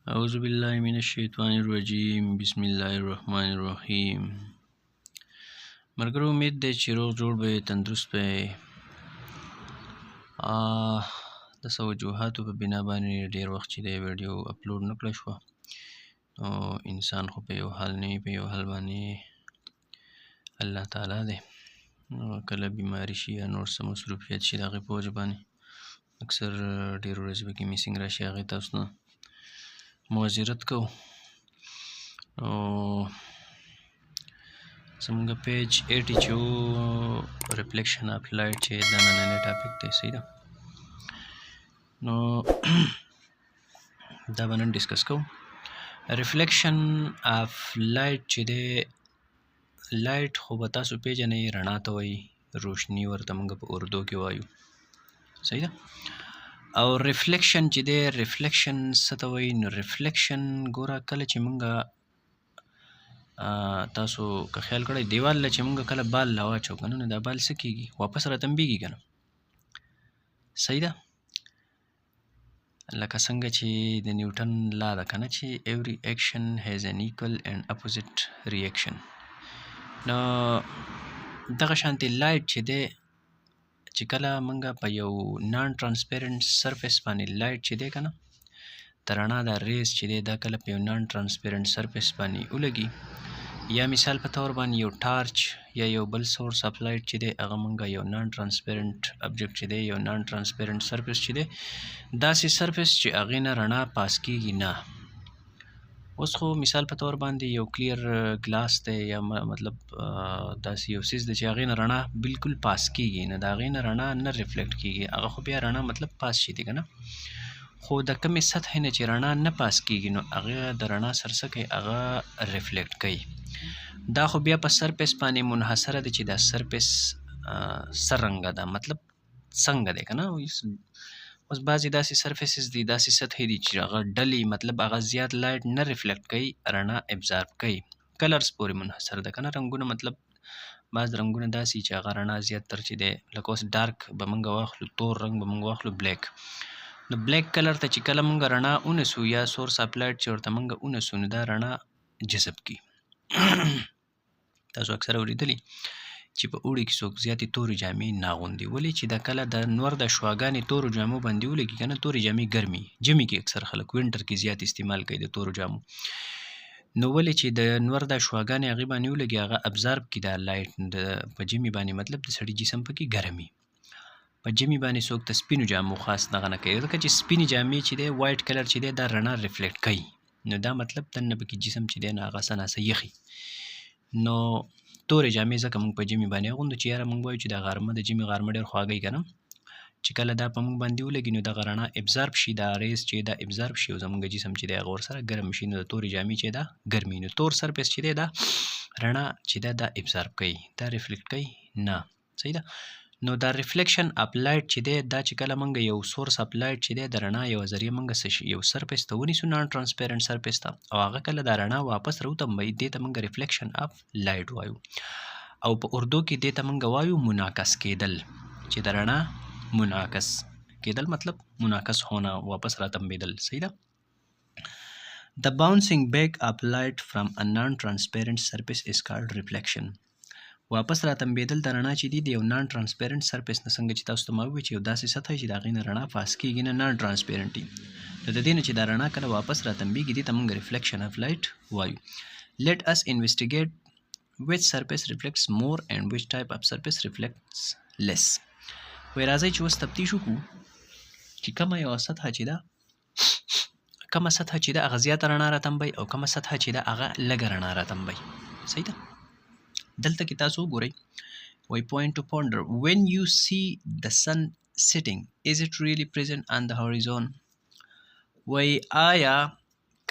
أعوذ بالله من الشیطان الرجیم بسم الله الرحمن الرحیم. ملګرو امید دی چې روغ جوړ به تندرست به د څه وجوهاتو په بنا باندې ډېر وخت چې دی ویډیو اپلوډ نه کړه شوه، نو انسان خو په یو حال نه وي، په یو حال باندې الله تعالی دی. کله بیماري شي یا نور څه مصروفیت شي د هغې په وجه باندې اکثر ډېر ورځې پکې میسینګ راشي، هغې تاسو نه معذرت کوو. او زمونږ پیج 80 چې و ریفلیکشن آف لایټ چې دا نننی ټاپک دی، صحیح ده. نو دا به نن ډسکس کوو. ریفلیکشن آف لایټ چې دی، لایټ خو به تاسو پیژنئ رڼا ته وایي، روشني ورته موږ په اردو کې وایو، صحیح ده. او ریفلیکشن چې دی، ریفلیکشن څه ته وایي؟ نو ریفلیکشن ګوره کله چې موږ تاسو که خیال کړئ دیوال له چې موږ کله بال لا واچو که نه، نو دا بال څه کېږي؟ واپس راتمبېږي که نه، صحیح ده. لکه څنګه چې د نیوټن لا ده که نه چې every action has an equal and opposite reaction. نو دغه شانتې لایټ چې دی، چې کله موږ په یو نان ټرانسپیرنټ سرفیس باندې لایټ چې دی که نه، د رڼا دا ریز چې دی دا کله په یو نان ټرانسپیرنټ سرفیس باندې ولګي، یا مثال په طور باندې یو ټارچ یا یو بل سورس اف لایټ چې دی هغه موږ یو نان ټرانسپیرنټ ابجیکټ چې دی، یو نان ټرانسپیرنټ سرفیس چې دی، داسې سرفیس چې هغې نه رڼا پاس کېږي نه. اوس خو مثال په طور باندې یو کلیر ګلاس دی، یا مطلب داسې یو څیز دی چې هغې نه رڼا بالکل پاس کېږي نه، د هغې نه رڼا نه ریفلیکټ کېږي، هغه خو بیا رڼا مطلب پاس شي دی که نه. خو د کمې سطحې نه چې رڼا نه پاس کېږي نو هغه د رڼا سره څه کوي؟ هغه ریفلیکټ کوي. دا خو بیا په سرفیس باندې منحصره ده چې دا سرفیس څه رنګه ده، مطلب څنګه دی که نه. اوس بعضې داسې سرفیسز دي، داسې سطحې دي چې هغه ډلې مطلب هغه زیات لایټ نه ریفلیکټ کوي، رڼا ابزارب کوي. کلرز پورې منحصر ده که نه، رنګونه مطلب بعض رنګونه داسې چې هغه رڼا زیات تر چې دی، لکه اوس ډارک به موږ واخلو، تور رنګ به موږ واخلو، بلیک. نو بلیک کلر ته چې کله موږ رڼا ونیسو یا سورس اف لایټ چې ورته موږ ونیسو، نو دا رڼا جذب کړي. تاسو اکثره اورېدلي چې په اوړي کې څوک زیاتې تورې جامې نه اغوندي، ولې چې دا کله د نور د شواګانې تورو جامو باندې ولګي که نه، تورې جامې ګرمي، ژمي کې اکثر خلک وینټر کې زیات استعمال کوي د تورو جامو. نو ولې چې د نور د شواګانې هغې باندې ولګي، هغه ابزارب کړي دا لایټ په ژمي باندې، مطلب د سړي جسم پکې ګرمي. په ژمي باندې څوک د سپینو جامو خاص دغه نه کوي، ځکه چې سپینې جامې چې دی وایټ کلر چې دی دا رڼا ریفلیکټ کوي، نو دا مطلب دننه پکې جسم چې دی نو هغه څه ناڅه یخي. نو تورې جامې ځکه موږ په ژمي باندې اغوندو چې یاره موږ وایو چې دا غرمه د ژمي غرمه ډېر خواږی که نه، چې کله دا په موږ باندې ولګي نو دغه رڼا ابزارب شي، دا ریز چې دا ابزارب شي او زموږ جسم چې دی هغه ورسره ګرم شي، نو د تورې جامې چې دا ګرمي، نو تور سرفیس چې دی دا رڼا چې دا ابزارب کوي، دا ریفلیکټ کوي نه، صحیح ده. نو دا ریفلیکشن اف لایټ چې دی دا چې کله موږ یو سورس اف لایټ چې دی د رڼا یو ذریعه موږ یو سرفیس ته ونیسو، نان ټرانسپیرنټ سرفیس ته، او هغه کله دا رڼا واپس راوتمبوي، دې ته موږ ریفلیکشن اف لایټ وایو، او په اردو کې دې ته موږ وایو منعکس کېدل، چې د رڼا منعکس کېدل مطلب منعکس هونه، واپس راتمبېدل، صحیح ده. The bouncing back of light from a non-transparent surface is called reflection. واپس راتمبېدل د رڼا چې دي د یو نان ټرانسپیرنټ سرفیس نه، څنګه چې تاسو ته ما وویل چې یو داسې سطحه چې د هغې نه رڼا پاس کېږي نه، نان ټرانسپیرنټ دي، نو د دې نه چې دا رڼا کله واپس راتمبېږي دې ته موږ ریفلیکشن اف لایټ وایو. Let us investigate which surface reflects more and which type of surface reflects less. وایي راځئ چې اوس تفتیش وکړو چې کومه یوه سطحه چې ده، کومه سطحه چې ده هغه زیاته رڼا راتمبوي، او کومه سطحه چې ده هغه لږه رڼا راتمبوي، صحیح ده. دلته کې تاسو وګورئ، وایي point to ponder when you see the sun setting is it really present on the horizon. وایي آیا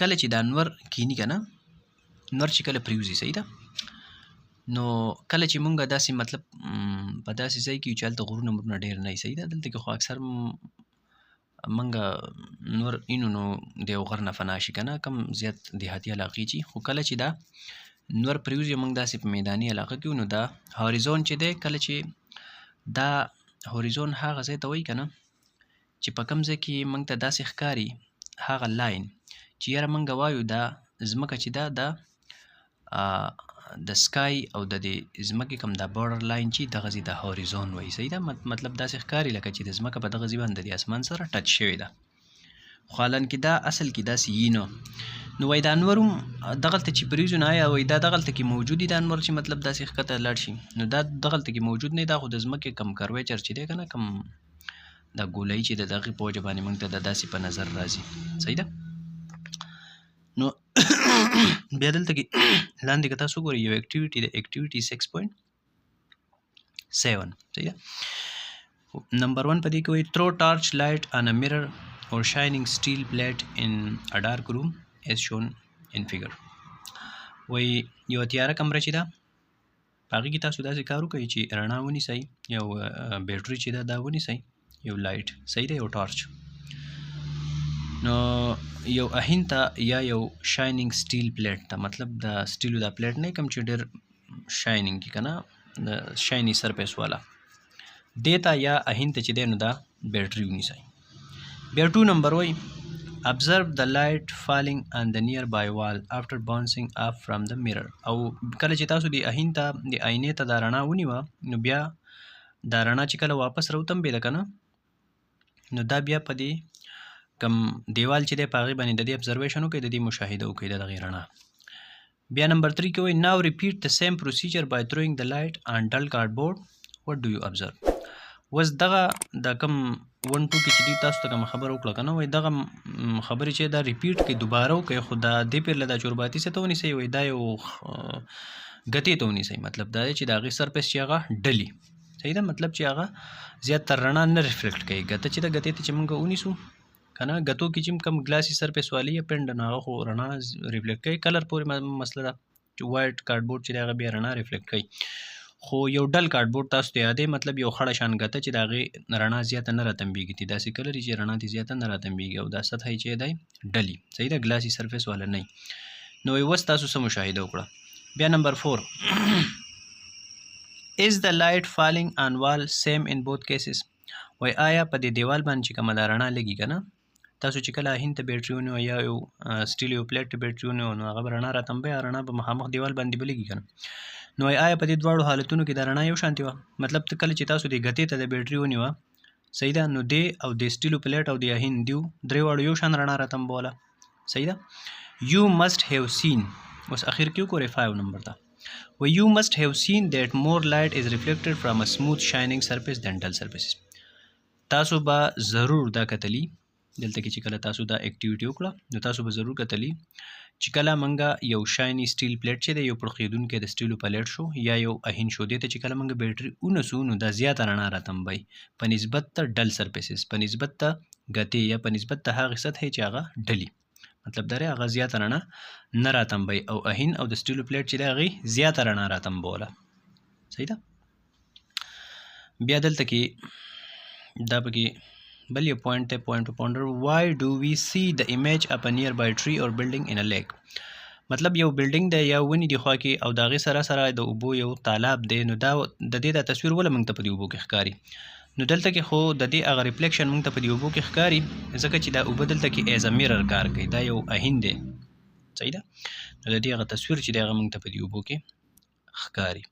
کله چې دا نور کینی که نه، نور چې کله پریوزي، صحیح ده، نو کله چې مونږ داسې مطلب په داسې ځای کې یو چې هلته غرونه مرونه ډېر نه وي، صحیح ده، دلته کې خو اکثر مونږ نور اینو نو د یو غر نه فنا شي که نه، کم زیات دیهاتي علاقې چې، خو کله چې دا نور پریوزي مونږ داسې په میداني علاقه کې نو دا هاریزون چې دی، کله چې دا هاریزون هغه ځای ته وایي که نه چې په کوم ځای کې مونږ ته داسې ښکاري هغه لاین چې یاره موږ وایو دا ځمکه چې ده د سکای او د دې ځمکې کوم دا بارډر لاین چې دغه ځای د هوریزون وایي. صحیح ده؟ مطلب داسې ښکاري لکه چې د ځمکه په دغه ځای باندې د اسمان سره ټچ شوې ده، خو حالانکې دا اصل کې داسې یي نه. نو وایي دا انور هم دغلته چې پریزو نه آیا وایي دا دغلته کې موجود دي دا انور چې مطلب داسې ښکته لاړ شي، نو دا دغلته کې موجود نه دی، دا خو د ځمکې کم کرویچر چې دی که نه کم دا ګولایي چې د دغې په وجه باندې موږ ته د داسې په نظر راځي. صحیح ده؟ نو بیا دلته کې لاندې که تاسو وګورئ یو اکټیویټي ده، اکټیویټي 6.7. صحیح ده؟ نمبر 1 په دې کې وایي throw torch light on a mirror or shining steel plate in a dark room as shown in figure. وایي یو تیاره کمره چې ده په هغې کې تاسو داسې کار وکړئ چې رڼا ونیسئ، یو بیټري چې ده دا ونیسئ، یو لایټ. صحیح ده؟ یو ټارچ. نو یو اهین ته یا یو شاینینګ سټیل پلیټ ته، مطلب د سټیلو دا پلیټ نه کوم چې ډېر شاینینګ کی که نه د شایني سرفیس والا دې ته یا اهین ته چې دی نو دا بیټري ونیسئ. بیا 2 نمبر وایي observe the light falling on the nearby wall after bouncing off from the mirror. او کله چې تاسو د اهین ته د آینې ته دا رڼا ونیوه نو بیا دا رڼا چې کله واپس راوتمبېده که نه نو دا بیا په دې کم دیوال چې دی په هغې باندې د دې ابزرویشن وکړئ، د دې مشاهده وکړئ د دغې رڼا. بیا نمبر 3 کې وایي now repeat the same procedure by throwing the light on dull cardboard. what do you observe؟ اوس دغه د کم 1 2 کې چې دوی تاسو ته کومه خبره وکړه که نه وایي دغه خبرې چې دا ریپیټ کړئ دوباره وکړئ، خو دا دې پیر له دا چورباتي څه ته ونیسئ، وایي دا یو ګتې ته ونیسئ. مطلب دا دی چې د هغې سرفیس چې هغه ډلي. صحیح ده؟ مطلب چې هغه زیاتره رڼا نه ریفلیکټ کوي. ګته چې د ګتې ته چې موږ ونیسو که نه ګتو کې چې کم ګلاسي سرفیس والی یا پینډ نو هغه خو رڼا ریفلیکټ کوي. کلر پورې مسله ده چې وایټ کارډبورډ چې دی هغه بیا رڼا ریفلیکټ کوي، خو یو ډل کارډبورډ تاسو ته یادوي، مطلب یو خړه شان ګته چې د هغې رڼا زیاته نه راتمبېږي، داسې کلر چې رڼا ترې زیاته نه راتمبېږي او دا سطحه یې چې دی ډلي. صحیح ده؟ ګلاسي سرفیس والا نه. نو اوس تاسو څه مشاهده وکړه. بیا نمبر 4 is the light falling on wall same in both cases؟ وایي آیا په دې دیوال باندې چې کومه دا رڼا لګي که نه تاسو چې کله هین ته بیټري ونیو یا یو سټیل یو پلیټ ته بیټري ونیو نو هغه به رڼا راتمبوي، رڼا به مخامخ دیوال باندې به لګي که نه. نو آیا په دې دواړو حالتونو کې دا رڼا یو شانتې وه؟ مطلب ته کله چې تاسو د ګتې ته د بیټري ونیوه صحیح ده نو دې او د سټیلو پلیټ او د هین دیو درې واړو یو شان رڼا راتمبوله. صحیح ده؟ you must have seen. اوس اخر کې وګورئ 5 نمبر ته وایي you must have seen that more light is reflected from a smooth shining surface than dull surfaces. تاسو به ضرور دا کتلی دلته کې چې کله تاسو دا اکټیویټي وکړه نو تاسو به ضرور کتلی چې کله منګه یو شایني سټیل پلیټ چې دی یو پړقېدونکی د سټیلو پلیټ شو یا یو اهین شو دې ته چې کله منګه بیټري ونسو نو دا زیاته رڼا راتمبوي په نسبت ته ډل سرفیسز، په نسبت ته ګتې یا په نسبت ته هغې سطحې چې هغه ډلي. مطلب دا دی هغه زیاته رڼا نه راتمبوي او اهین او د سټیلو پلیټ چې دی هغې زیاته رڼا راتمبوله. صحیح ده؟ بیا دلته کې دا پکې بل یو پوینټ دی، پوینټ ټو پونډر why do we see the image of a nearby tree or building in a lake؟ مطلب یو بلډینګ دی یا ونې دي خوا کې او د هغې سره سره د اوبو یو تالاب دی نو دا د دې دا تصویر ولې موږ ته په دې اوبو کې ښکاري؟ نو دلته کې خو د دې هغه ریفلیکشن موږ ته په دې اوبو کې ښکاري ځکه چې دا اوبه دلته کې ایز ا میرر کار کوي، دا یو اهین دی. صحیح ده؟ نو د دې هغه تصویر چې دی هغه موږ ته په دې اوبو کې ښکاري.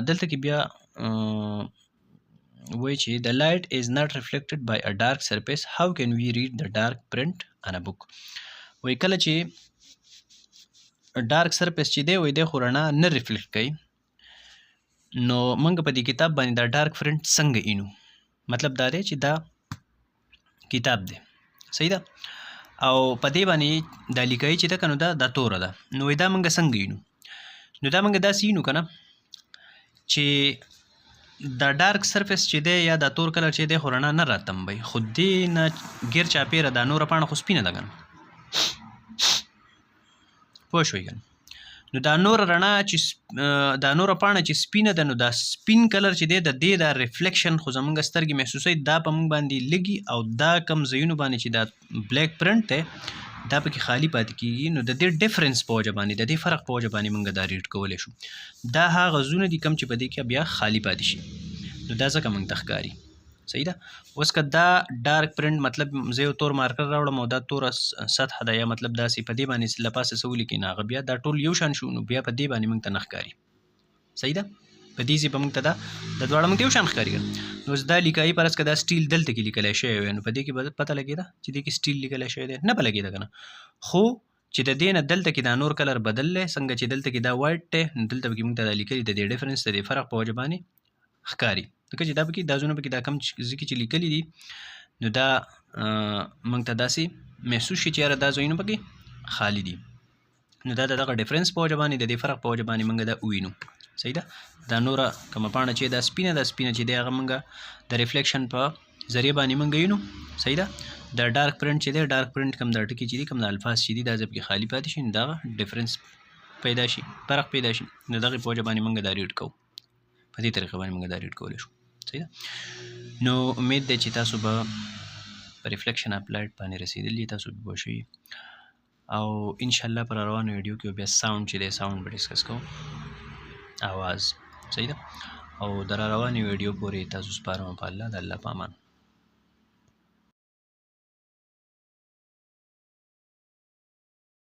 دلته کې بیا وایي چې the light is not reflected by a dark surface how can we read the dark print on a book؟ وایي کله چې ډارک سرفیس چې دی وایي دی خو رڼا نه ریفلیکټ کوي نو موږ په دې کتاب باندې دا ډارک پرنټ څنګه اینو؟ مطلب دا دی چې دا کتاب دی. صحیح ده؟ او په دې باندې دا لیکایي چې ده که نو دا توره ده نو وایي دا موږ څنګه اینو؟ نو دا موږ داسې اینو که نه چې دا ډارک سرفیس چې دی یا دا تور کلر چې دی خو رڼا نه راتمبوي، خو دې نه ګیر چاپېره دا نوره پاڼه خو سپینه ده که نه، پوه شوئ که نه؟ نو دا نوره رڼا چې دا نوره پاڼه چې سپینه ده نو دا سپین کلر چې دی د دې دا ریفلیکشن خو زموږ سترګې محسوسوي، دا په موږ باندې لګي او دا کم ځایونو باندې چې دا بلیک پرنټ دی دا پکې خالی پاتې کېږي. نو د دې ډفرنس په وجه باندې د دې فرق په وجه باندې موږ دا ریډ کولی شو. دا هغه ځایونه دي کم چې په دې کې بیا خالی پاتې شي نو دا ځکه موږ ته ښکاري. صحیح ده. اوس که دا ډارک پرنټ مطلب زه یو تور مارکر راوړم او دا توره سطحه ده یا مطلب داسې په دې باندې له پاسه څه ولیکي نو هغه بیا دا ټول یو شان شو نو بیا په دې باندې موږ ته نه ښکاري. صحیح ده. په دې ځای به موږ ته دا د دواړه موږ ته یو شان ښکاري. نو اوس دا لیکایي فرض که دا سټیل دلته کې لیکلی شوی وی نو په دې کې به پته لګېده چې دې کې سټیل لیکلی شوی دی؟ نه به لګېده که نه. خو چې د دې نه دلته کې دا نور کلر بدل دی څنګه چې دلته کې دا وایټ دی نو دلته پکې موږ ته دا لیکلي د دې ډفرنس د دې فرق په وجه باندې ښکاري. ځکه چې دا پکې دا ځایونه پکې دا کم ځای کې چې لیکلي دي نو دا موږ ته داسې محسوس شي چې یاره دا ځایونه پکې خالي دي. نو دا د دغه ډفرنس په وجه باندې د دې فرق په وجه باندې موږ دا ووینو. صحیح ده. دا نوره کومه پاڼه چې دا سپینه چې دی هغه موږ د ریفلیکشن په ذریعه باندې موږ وینو. صحیح ده. دا ډارک پرنټ چې دی ډارک پرنټ کوم دا ټکي چې دي کوم د الفاظ چې دي دا ځای پکې خالي پاتې شي نو دغه ډفرنس پیدا شي فرق پیدا شي نو دغې په وجه باندې موږ دا ریډ کوو. په دې طریقه باندې موږ دا ریډ کولی شو. صحیح ده. نو امید دی چې تاسو به په ریفلیکشن اپلایډ باندې رسېدلي تاسو به پوه شوي او انشاءالله پر روانو ویډیو کې بیا ساوند چې دی ساوند به ډسکس کوو आवाज. صحیح ده. او در روانې ویډیو پورې تاسو سپارم په الله د الله په امان.